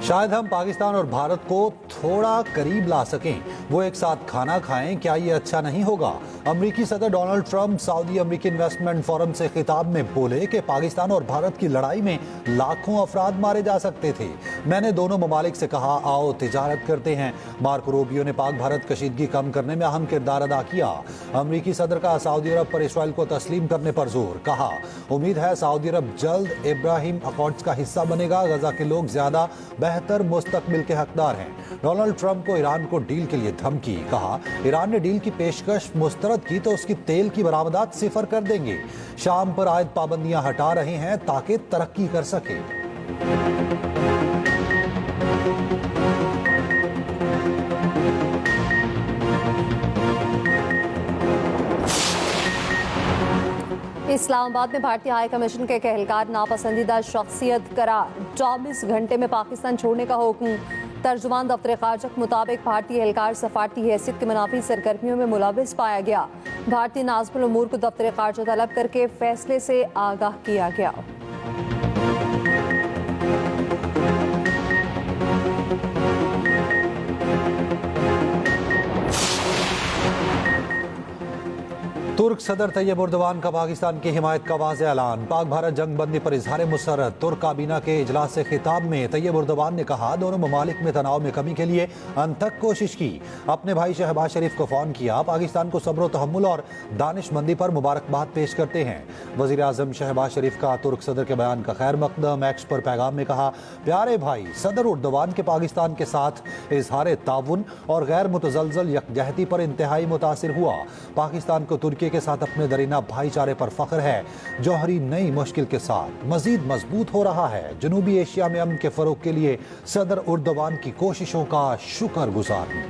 शायद हम पाकिस्तान और भारत को थोड़ा करीब ला सकें, वो एक साथ खाना खाएं, क्या ये अच्छा नहीं होगा? अमेरिकी सदर डोनाल्ड ट्रंप सऊदी अमेरिकी इन्वेस्टमेंट फोरम से खिताब में बोले कि पाकिस्तान और भारत की लड़ाई में लाखों अफराद मारे जा सकते थे। मैंने दोनों ममालिक से कहा, आओ तिजारत करते हैं। मार्को रूबियो ने पाक भारत कशीदगी कम करने में अहम किरदार अदा किया। अमेरिकी सदर का सऊदी अरब पर इसराइल को तस्लीम करने पर जोर, कहा उम्मीद है सऊदी अरब जल्द इब्राहिम अकॉर्ड्स का हिस्सा बनेगा। गजा के लोग ज्यादा बेहतर मुस्तकबिल के हकदार हैं। डोनाल्ड ट्रंप को ईरान को डील के लिए धमकी, कहा ईरान ने डील की पेशकश मुस्तरद की तो उसकी तेल की बरामदात सिफर कर देंगे। शाम पर आयद पाबंदियां हटा रहे हैं ताकि तरक्की कर सके। इस्लामाबाद में भारतीय हाई कमीशन के एक एहलकार नापसंदीदा शख्सियत करार, 24 घंटे में पाकिस्तान छोड़ने का हुक्म। तर्जुमान दफ्तर खारजा के मुताबिक भारतीय एहलकार सफारती हैसियत के मुनाफी सरगर्मियों में मुलविस पाया गया। भारतीय नाज़िमुल उमूर को दफ्तर खारजा तलब करके फैसले से आगाह किया गया। तुर्क सदर तैयब उर्दवान का पाकिस्तान की हिमायत का वाज़ेह ऐलान। पाक भारत जंग बंदी पर इजहार मुसर्रत। तुर्क काबीना के इजलास से खिताब में तैयब उर्दवान ने कहा, दोनों ममालिक में तनाव में कमी के लिए अनथक कोशिश की। अपने भाई शहबाज शरीफ को फ़ोन किया। पाकिस्तान को सब्र तहम्मुल और दानिशमंदी पर मुबारकबाद पेश करते हैं। वज़ीर आज़म शहबाज शरीफ का तुर्क सदर के बयान का खैर मकदम। एक्स पर पैगाम में कहा, प्यारे भाई, सदर उर्दवान के पाकिस्तान के साथ इजहार ताउन और गैर मुतज़लज़ल यकजहती पर इंतहाई मुतासिर हुआ। पाकिस्तान को तुर्की के साथ अपने दरीना भाईचारे पर फख्र है। जौहरी नई मुश्किल के साथ मजीद मजबूत हो रहा है। जनूबी एशिया में अमन के फरोग के लिए सदर उर्दवान की कोशिशों का शुक्रगुजार हूं।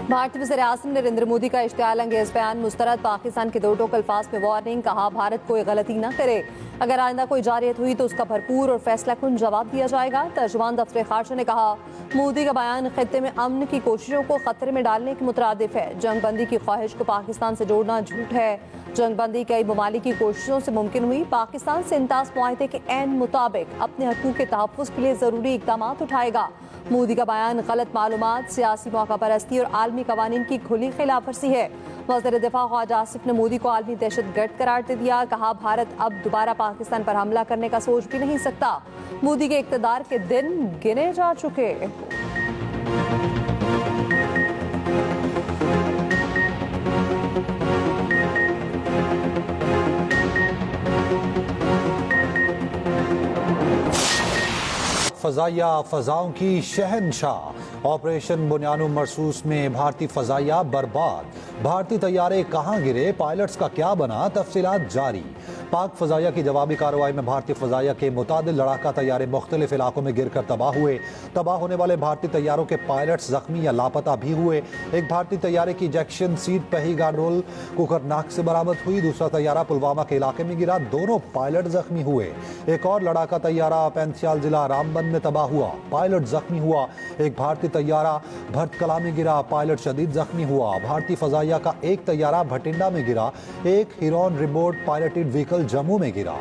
भारतीय वज़ीर आज़म नरेंद्र मोदी का इश्तियाल अंगेज बयान मुस्तरद। पाकिस्तान के दो टोक अल्फाज में वार्निंग, कहा भारत कोई गलती न करे, अगर आइंदा कोई जारियत हुई तो उसका भरपूर और फैसला कुन जवाब दिया जाएगा। तर्जुमान दफ्तर खारजा ने कहा, मोदी का बयान खित्ते में अमन की कोशिशों को खतरे में डालने के मुतरादिफ है। जंग बंदी की ख्वाहिश को पाकिस्तान से जोड़ना झूठ है। जंग बंदी कई ममालिक की कोशिशों से मुमकिन हुई। पाकिस्तान से इंताज मुआहदे के ऐन मुताबिक अपने हकूक़ के तहफ़्फ़ुज़ के लिए ज़रूरी इक़दाम उठाएगा। मोदी का बयान गलत मालूमात, सियासी मौका परस्ती और आलमी कवानीन की खुली खिलाफवर्जी है। वज़ीर दिफा ख्वाजा आसिफ ने मोदी को आलमी दहशतगर्द करार दे दिया। कहा, भारत अब दोबारा पाकिस्तान पर हमला करने का सोच भी नहीं सकता। मोदी के इक़्तिदार के दिन गिने जा चुके। फ़ज़ाइया फ़ज़ाओं की शहनशाह। ऑपरेशन बुनियानुल मरसूस में भारतीय फ़ज़ाइया बर्बाद। भारतीय तैयारे कहाँ गिरे, पायलट्स का क्या बना, तफसीलात जारी। पाक फ़ज़ाइया की जवाबी कार्रवाई में भारतीय फ़ज़ाइया के मुतादिल लड़ाका तैयारे मुख्तलिफ इलाकों में गिरकर तबाह हुए। तबाह होने वाले भारतीय तैयारों के पायलट्स जख्मी या लापता भी हुए। एक भारतीय तैयारे की इजेक्शन सीट पही गांडोल कुकरनाक से बरामद हुई। दूसरा तैयारा पुलवामा के इलाके में गिरा, दोनों पायलट जख्मी हुए। एक और लड़ाका तैयारा पैंथियाल जिला रामबन में तबाह हुआ, पायलट जख्मी हुआ। एक भारतीय तैयारा भरतकला में गिरा, पायलट शदीद जख्मी हुआ। भारतीय फ़ज़ाइया का एक तैयारा भटिंडा में गिरा। एक heron remote piloted vehicle Jammu में गिरा।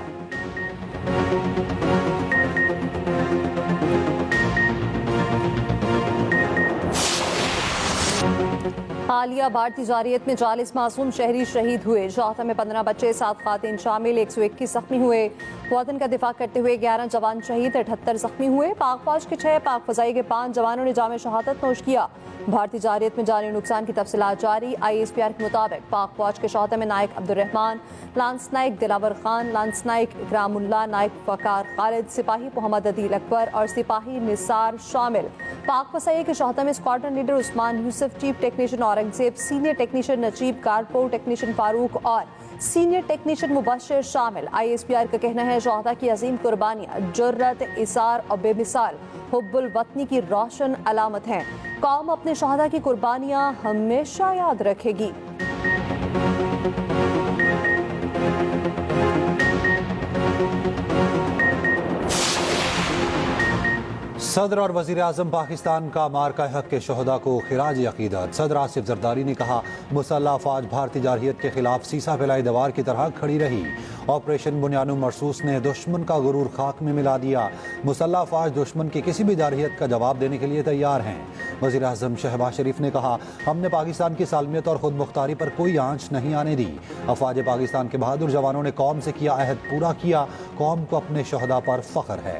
हालिया भारतीय जारियत में 40 मासूम शहरी शहीद हुए। जाता में 15 बच्चे, 7 खातिन शामिल, 121 जख्मी हुए। वतन का दिफा करते हुए 11 जवान शहीद, 78 जख्मी हुए। पाक फौज के 6, पाक फ़ज़ाइया के 5 जवानों ने जामे शहादत नोश किया। भारतीय जारियत में जानी नुकसान की तफसीलात जारी। ISPR के मुताबिक पाक फौज के शहादा में नायक अब्दुर्रहमान, लांस नायक दिलावर खान, लांस नायक इकरामुल्लाह, नायक वकार खालिद, सिपाही मोहम्मद अदील अकबर और सिपाही निसार शामिल। पाक फ़ज़ाइया के शहादा में squadron leader Usman Yusuf, chief technician Aurangzeb, senior technician Najeeb, corporal technician Farooq और सीनियर टेक्नीशियन मुबश्शिर शामिल। ISPR का कहना है, शहादा की अजीम कुर्बानियाँ जुर्रत, इसार और बेमिसाल हुब्बुल वतनी की रोशन अलामत हैं। कौम अपने शहादा की कुर्बानियाँ हमेशा याद रखेगी। सदर और वजीर आजम पाकिस्तान का मार्का हक के शहदा को खिराज अकीदत। सदर आसिफ जरदारी ने कहा, मुसल्लह अफवाज भारतीय जारहियत के खिलाफ सीसा फैलाई दीवार की तरह खड़ी रही। ऑपरेशन बुनियानु मरसूस ने दुश्मन का गुरूर खाक में मिला दिया। मुसल्लह अफवाज दुश्मन की किसी भी जारहियत का जवाब देने के लिए तैयार हैं। वजीर आजम शहबाज शरीफ ने कहा, हमने पाकिस्तान की सालमियत और खुद मुख्तारी पर कोई आंच नहीं आने दी। अफवाज पाकिस्तान के बहादुर जवानों ने कौम से किया अहद पूरा किया। कौम को अपने शहदा पर फख्र है।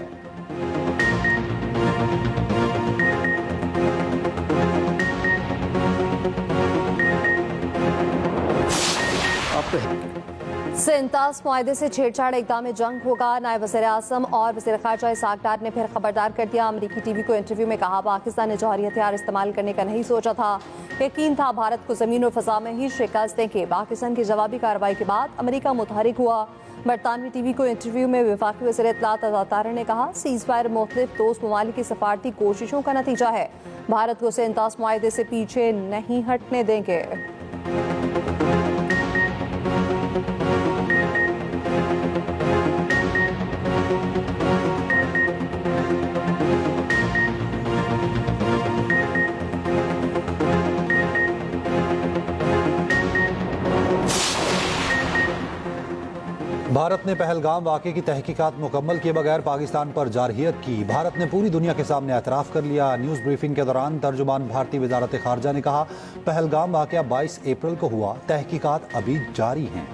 सिंतास मुआहदे से छेड़छाड़ इक़दाम जंग होगा। नायब वज़ीर आज़म और वज़ीर ख़ारजा इसहाक़ डार ने फिर खबरदार कर दिया। अमरीकी टीवी को इंटरव्यू में कहा, पाकिस्तान ने जौहरी हथियार इस्तेमाल करने का नहीं सोचा था। यकीन था भारत को ज़मीन और फ़ज़ा में ही शिकस्त देंगे। पाकिस्तान की जवाबी कार्रवाई के बाद अमरीका मुतहरिक हुआ। बरतानवी टीवी को इंटरव्यू में वफाकी वज़ीर इत्तलात अता तारिक ने कहा, सीज़ फायर मुख्तलिफ दोस्त ममालिक की सफारती कोशिशों का नतीजा है। भारत को सिंतास मुआहदे से पीछे नहीं हटने देंगे। भारत ने पहलगाम वाक़े की तहकीकात मुकम्मल किए बगैर पाकिस्तान पर जारहियत की। भारत ने पूरी दुनिया के सामने एतराफ़ कर लिया। न्यूज़ ब्रीफिंग के दौरान तर्जुमान भारतीय वज़ारत ख़ारजा ने कहा, पहलगाम वाक़या 22 अप्रैल को हुआ, तहकीकात अभी जारी हैं।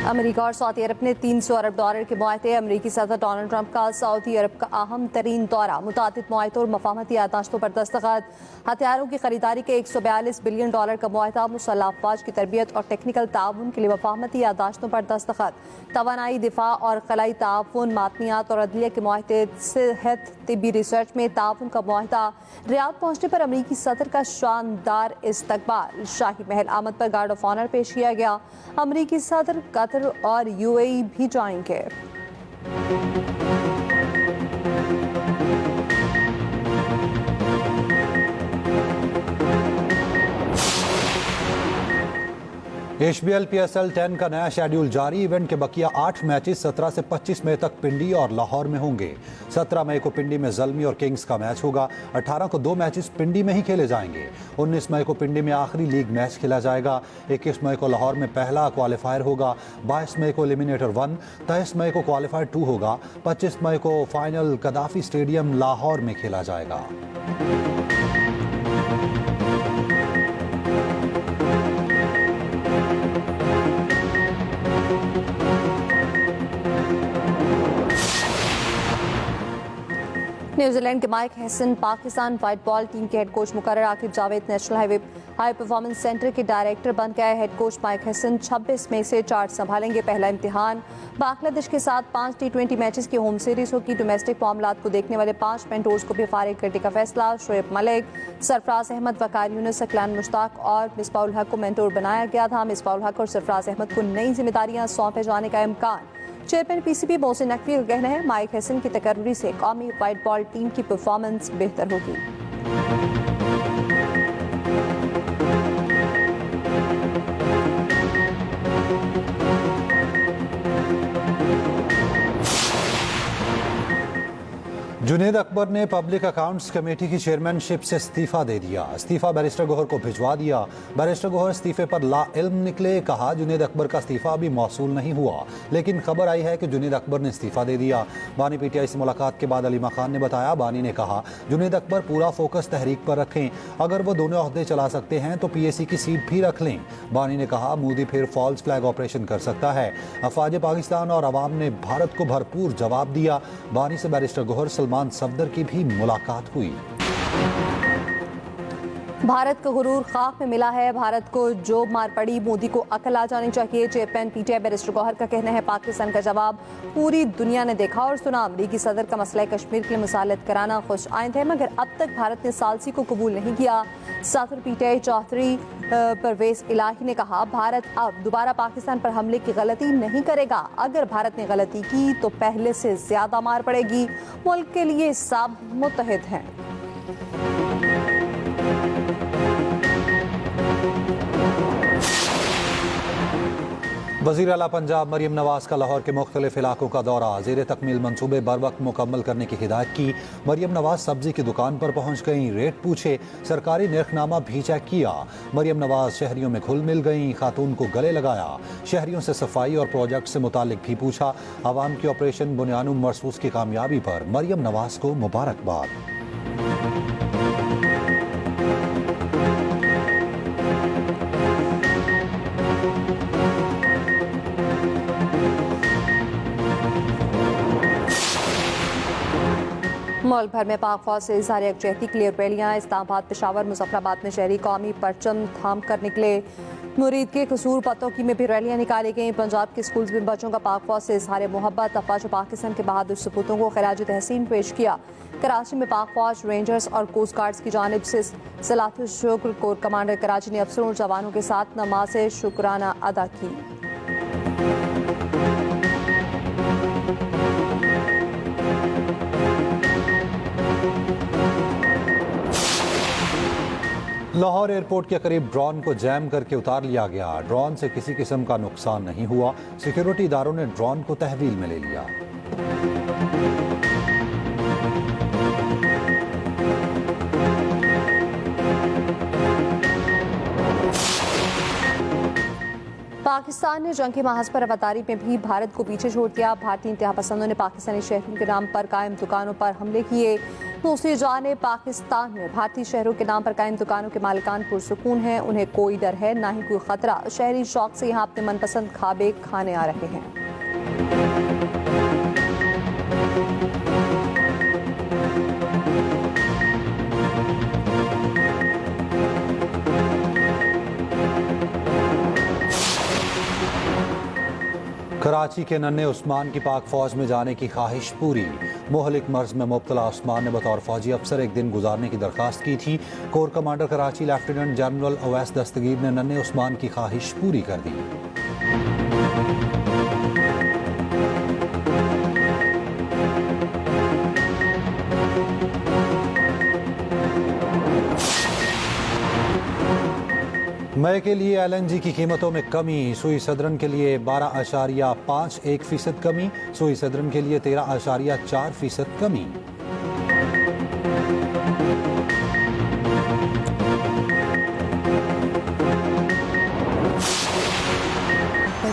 अमेरिका और सऊदी अरब ने $300 अरब के मुआहदे। अमेरिकी सदर डोनाल्ड ट्रंप का सऊदी अरब का अहम तरीन दौरा। मुतादिद मुआहदों और मफाहमती यादाश्तों पर दस्तखत। हथियारों की खरीदारी के $142 बिलियन का मुआहदा। मुसल्लह अफवाज की तरबियत और टेक्निकल ताउन के लिए मफाहमती यादाश्तों पर दस्तखत। तवानाई, दिफा और खलाई ताउन, मादनियात और अदलिया के मुआहदे। सेहत तिब्बी रिसर्च में ताउन का मुआहदा। रियाद पहुंचने पर अमेरिकी सदर का शानदार इस्तकबाल। शाही महल आमद पर गार्ड ऑफ ऑनर पेश किया गया। अमेरिकी सदर कतर और यूएई भी जाएंगे। HBL PSL 10 का नया शेड्यूल जारी। इवेंट के बकिया 8 मैचेस 17 से 25 मई तक पिंडी और लाहौर में होंगे। 17 मई को पिंडी में ज़ल्मी और किंग्स का मैच होगा। 18 को 2 मैचेस पिंडी में ही खेले जाएंगे। 19 मई को पिंडी में आखिरी लीग मैच खेला जाएगा। 21 मई को लाहौर में पहला क्वालिफायर होगा। 22 मई को एलिमिनेटर 1, 23 मई को क्वालिफायर 2 होगा। 25 मई को फाइनल कदाफी स्टेडियम लाहौर में खेला जाएगा। न्यूजीलैंड के mic Hesson Pakistan white ball team के हेड कोच मुकर्रर। Aqib Javed national high performance centre के डायरेक्टर बन गए। हेड कोच माइक हैसन 26 मई से चार्ज संभालेंगे। पहला इम्तिहान बांग्लादेश के साथ 5 T20 मैचेस की होम सीरीज होगी। डोमेस्टिक मामलात को देखने वाले 5 मेंटोर्स को भी फारिग करने का फैसला। शोएब मलिक, सरफराज अहमद, वकार यूनुस, अकलान मुश्ताक और मिसबाहुल हक को मेंटोर बनाया गया था। मिसबाहुल हक और सरफराज अहमद को नई जिम्मेदारियां सौंपे जाने का इम्कान। चेयरमैन PCB मोहसिन नकवी का कहना है, माइक हैसन की तकर्री से कौमी व्हाइट बॉल टीम की परफॉर्मेंस बेहतर होगी। जुनेद अकबर ने पब्लिक अकाउंट्स कमेटी की चेयरमैनशिप से इस्तीफा दे दिया। इस्तीफा बैरिस्टर गौहर को भिजवा दिया। बैरिस्टर गौहर इस्तीफे पर लाइल्म निकले। कहा, जुनेद अकबर का इस्तीफा अभी मौसूल नहीं हुआ, लेकिन खबर आई है कि जुनेद अकबर ने इस्तीफा दे दिया। बानी PTI से मुलाकात के बाद अलीमा खान ने बताया, बानी ने कहा, जुनेद अकबर पूरा फोकस तहरीक पर रखें। अगर वो दोनों ओहदे चला सकते हैं तो PAC की सीट भी रख लें। बानी ने कहा, मोदी फिर फॉल्स फ्लैग ऑपरेशन कर सकता है। अफवाज पाकिस्तान और अवाम ने भारत को भरपूर जवाब दिया। बानी से बैरिस्टर गौहर सलमान सफदर की भी मुलाकात हुई। भारत का गुरूर खाक में मिला है। भारत को जो मार पड़ी, मोदी को अकल आ जानी चाहिए। चेयरमैन PTI बैरिस्टर गौहर का कहना है, पाकिस्तान का जवाब पूरी दुनिया ने देखा और सुना। अमरीकी सदर का मसला कश्मीर के लिए मुसालत कराना खुश आइंद है, मगर अब तक भारत ने सालसी को कबूल नहीं किया। सदर PTI चौधरी परवेज इलाही ने कहा, भारत अब दोबारा पाकिस्तान पर हमले की गलती नहीं करेगा। अगर भारत ने गलती की तो पहले से ज्यादा मार पड़ेगी। मुल्क के लिए सब मुत्तहिद हैं। वज़ीर आला पंजाब मरियम नवाज का लाहौर के मुख्तलिफ इलाकों का दौरा, ज़ेर तकमील मनसूबे बर वक्त मुकम्मल करने की हिदायत की। मरियम नवाज सब्जी की दुकान पर पहुंच गईं, रेट पूछे, सरकारी निर्खनामा भी चेक किया। मरियम नवाज शहरियों में घुल मिल गईं, खातून को गले लगाया, शहरियों से सफाई और प्रोजेक्ट से मुतालिक भी पूछा। आवाम की ऑपरेशन बुनियानुम मरसूस की कामयाबी पर मरियम नवाज को मुबारकबाद। मुल्क भर में पाक फौज से इज़हार यकजहती के लिए रैलियाँ। इस्लामाबाद, पेशावर, मुजफ्फराबाद में शहरी कौमी परचम थाम कर निकले। मुरीद के कसूर पतोकी में भी रैलियाँ निकाली गईं। पंजाब के स्कूल्स में बच्चों का पाक फौज से इज़हार मोहब्बत, अफवाज पाकिस्तान के बहादुर सपूतों को खिराज तहसीन पेश किया। कराची में पाक फौज, रेंजर्स और कोस्ट गार्ड्स की जानिब से सलातुल शुक्र कोर कमांडर कराची ने अफसरों और जवानों के साथ नमाज शुक्राना अदा की। लाहौर एयरपोर्ट के करीब ड्रोन को जैम करके उतार लिया गया। ड्रोन से किसी किस्म का नुकसान नहीं हुआ। सिक्योरिटी इदारों ने ड्रोन को तहवील में ले लिया। पाकिस्तान ने जंग के महाज पर अवतारी में भी भारत को पीछे छोड़ दिया। भारतीय इंतहा पसंदों ने पाकिस्तानी शहरों के नाम पर कायम दुकानों पर हमले किए। दूसरी जानिब पाकिस्तान में भारतीय शहरों के नाम पर कायम दुकानों के मालिकान पुरसुकून हैं, उन्हें कोई डर है ना ही कोई खतरा। शहरी शौक से यहाँ अपने मनपसंद खाबे खाने आ रहे हैं। कराची के नन्हे उस्मान की पाक फौज में जाने की ख्वाहिश पूरी। मोहलिक मर्ज में मुब्तला उस्मान ने बतौर फौजी अफसर एक दिन गुजारने की दरख्वास्त की थी। Core commander Karachi lieutenant general Awais Dastgir ने नन्हे उस्मान की ख्वाहिश पूरी कर दी। मई के लिए LNG की कीमतों में कमी। सुई सदरन के लिए 12.51% कमी, सुई सदरन के लिए 13.4% कमी।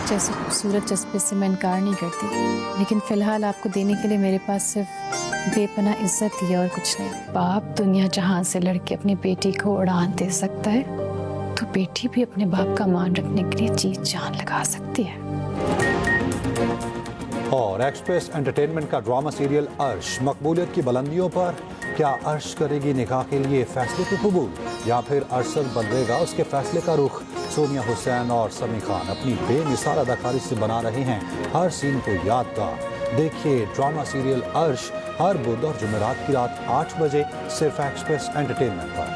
जैसे खूबसूरत जज्बे से मैं इनकार नहीं करती, लेकिन फिलहाल आपको देने के लिए मेरे पास सिर्फ बेपनाह इज्जत ही है और कुछ नहीं। बाप दुनिया जहां से लड़के अपनी बेटी को उड़ान दे सकता है, तो बेटी भी अपने बाप का मान रखने के लिए जी जान लगा सकती है। और एक्सप्रेस एंटरटेनमेंट का ड्रामा सीरियल अर्श मकबूलियत की बुलंदियों पर। क्या अर्श करेगी निकाह के लिए फैसले को कबूल, या फिर अरशद बदलेगा उसके फैसले का रुख? सोनिया हुसैन और समी खान अपनी बेमिसाल अदाकारी से बना रहे हैं हर सीन को यादगार। देखिए ड्रामा सीरियल अर्श हर बुध और जुमेरात की रात 8 बजे सिर्फ एक्सप्रेस एंटरटेनमेंट पर।